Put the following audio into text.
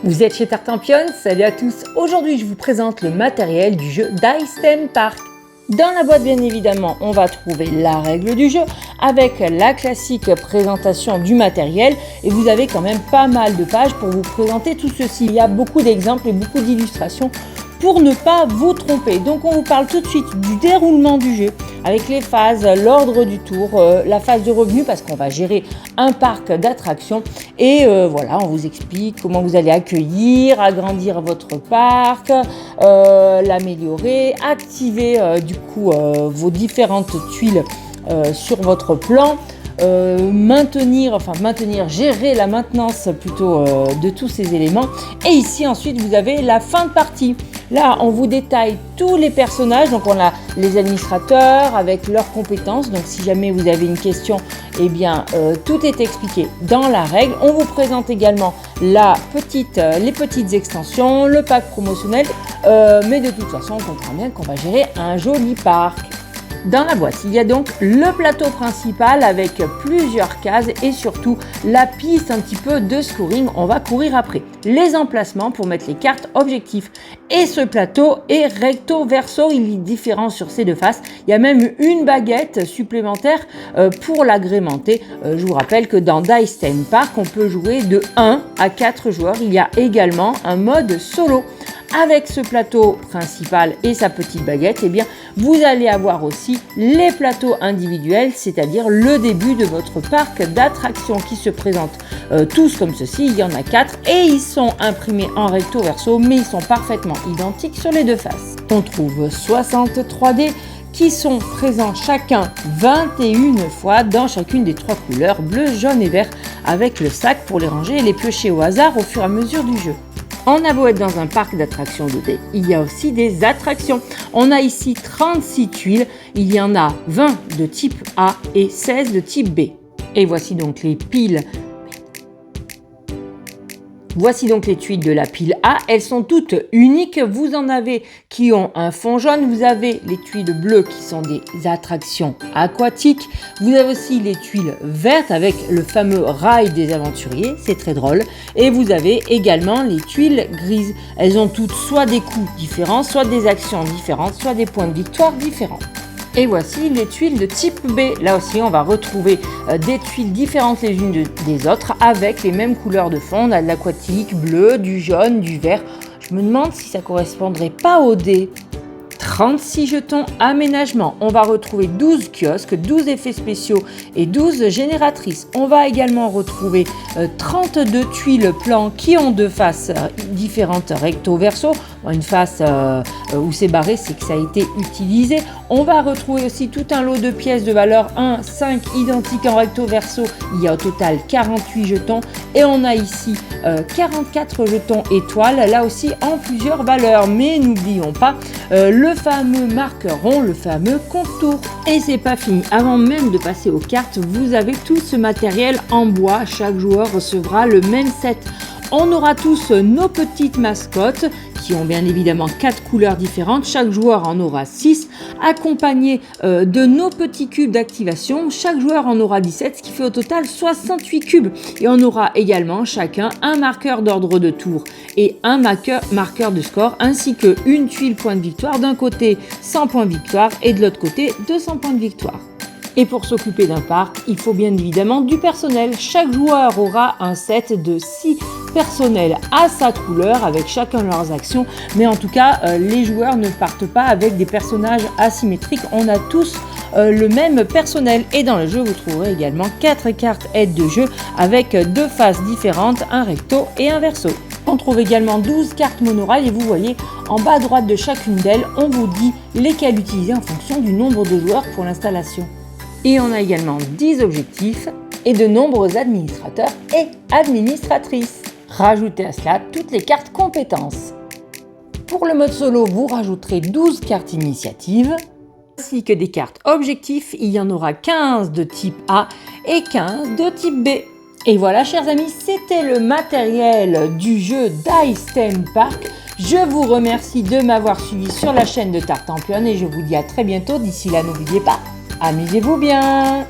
Vous êtes chez Tartampion, salut à tous. Aujourd'hui, je vous présente le matériel du jeu Dice Theme Park. Dans la boîte, bien évidemment, on va trouver la règle du jeu avec la classique présentation du matériel. Et vous avez quand même pas mal de pages pour vous présenter tout ceci. Il y a beaucoup d'exemples et beaucoup d'illustrations pour ne pas vous tromper. Donc, on vous parle tout de suite du déroulement du jeu avec les phases, l'ordre du tour, la phase de revenu parce qu'on va gérer un parc d'attractions. Et voilà, on vous explique comment vous allez accueillir, agrandir votre parc, l'améliorer, activer vos différentes tuiles sur votre plan. Gérer la maintenance plutôt de tous ces éléments. Et ici ensuite vous avez la fin de partie. Là on vous détaille tous les personnages, donc on a les administrateurs avec leurs compétences. Donc si jamais vous avez une question, eh bien tout est expliqué dans la règle. On vous présente également les petites extensions, le pack promotionnel, mais de toute façon on comprend bien qu'on va gérer un joli parc. Dans la boîte, il y a donc le plateau principal avec plusieurs cases et surtout la piste un petit peu de scoring. On va courir après. Les emplacements pour mettre les cartes objectifs. Et ce plateau est recto verso. Il est différent sur ces deux faces. Il y a même une baguette supplémentaire pour l'agrémenter. Je vous rappelle que dans Dice Theme Park, on peut jouer de 1 à 4 joueurs. Il y a également un mode solo. Avec ce plateau principal et sa petite baguette, eh bien, vous allez avoir aussi les plateaux individuels, c'est-à-dire le début de votre parc d'attractions qui se présentent tous comme ceci. Il y en a 4 et ils sont imprimés en recto verso, mais ils sont parfaitement identiques sur les deux faces. On trouve 63 dés qui sont présents chacun 21 fois dans chacune des 3 couleurs, bleu, jaune et vert, avec le sac pour les ranger et les piocher au hasard au fur et à mesure du jeu. On a beau être dans un parc d'attractions de dés, il y a aussi des attractions. On a ici 36 tuiles, il y en a 20 de type A et 16 de type B. Et voici donc les piles. Voici donc les tuiles de la pile A, elles sont toutes uniques, vous en avez qui ont un fond jaune, vous avez les tuiles bleues qui sont des attractions aquatiques, vous avez aussi les tuiles vertes avec le fameux rail des aventuriers, c'est très drôle, et vous avez également les tuiles grises, elles ont toutes soit des coups différents, soit des actions différentes, soit des points de victoire différents. Et voici les tuiles de type B. Là aussi, on va retrouver des tuiles différentes les unes des autres avec les mêmes couleurs de fond. On a de l'aquatique, bleu, du jaune, du vert. Je me demande si ça correspondrait pas au dé. 36 jetons aménagement. On va retrouver 12 kiosques, 12 effets spéciaux et 12 génératrices. On va également retrouver 32 tuiles plans qui ont deux faces différentes recto verso. Une face où c'est barré, c'est que ça a été utilisé. On va retrouver aussi tout un lot de pièces de valeur 1, 5 identiques en recto verso. Il y a au total 48 jetons et on a ici 44 jetons étoiles, là aussi en plusieurs valeurs. Mais n'oublions pas le fameux marqueur rond, le fameux contour. Et c'est pas fini. Avant même de passer aux cartes, vous avez tout ce matériel en bois. Chaque joueur recevra le même set. On aura tous nos petites mascottes qui ont bien évidemment 4 couleurs différentes. Chaque joueur en aura 6, accompagnés de nos petits cubes d'activation. Chaque joueur en aura 17, ce qui fait au total 68 cubes. Et on aura également chacun un marqueur d'ordre de tour et un marqueur de score, ainsi qu'une tuile point de victoire. D'un côté 100 points de victoire et de l'autre côté 200 points de victoire. Et pour s'occuper d'un parc, il faut bien évidemment du personnel. Chaque joueur aura un set de 6 personnels à sa couleur avec chacun leurs actions. Mais en tout cas, les joueurs ne partent pas avec des personnages asymétriques. On a tous le même personnel. Et dans le jeu, vous trouverez également 4 cartes aides de jeu avec 2 faces différentes, un recto et un verso. On trouve également 12 cartes monorail et vous voyez en bas à droite de chacune d'elles, on vous dit lesquelles utiliser en fonction du nombre de joueurs pour l'installation. Et on a également 10 objectifs et de nombreux administrateurs et administratrices. Rajoutez à cela toutes les cartes compétences. Pour le mode solo, vous rajouterez 12 cartes initiatives, ainsi que des cartes objectifs. Il y en aura 15 de type A et 15 de type B. Et voilà, chers amis, c'était le matériel du jeu Dice Theme Park. Je vous remercie de m'avoir suivi sur la chaîne de Tartampion et je vous dis à très bientôt. D'ici là, n'oubliez pas, amusez-vous bien!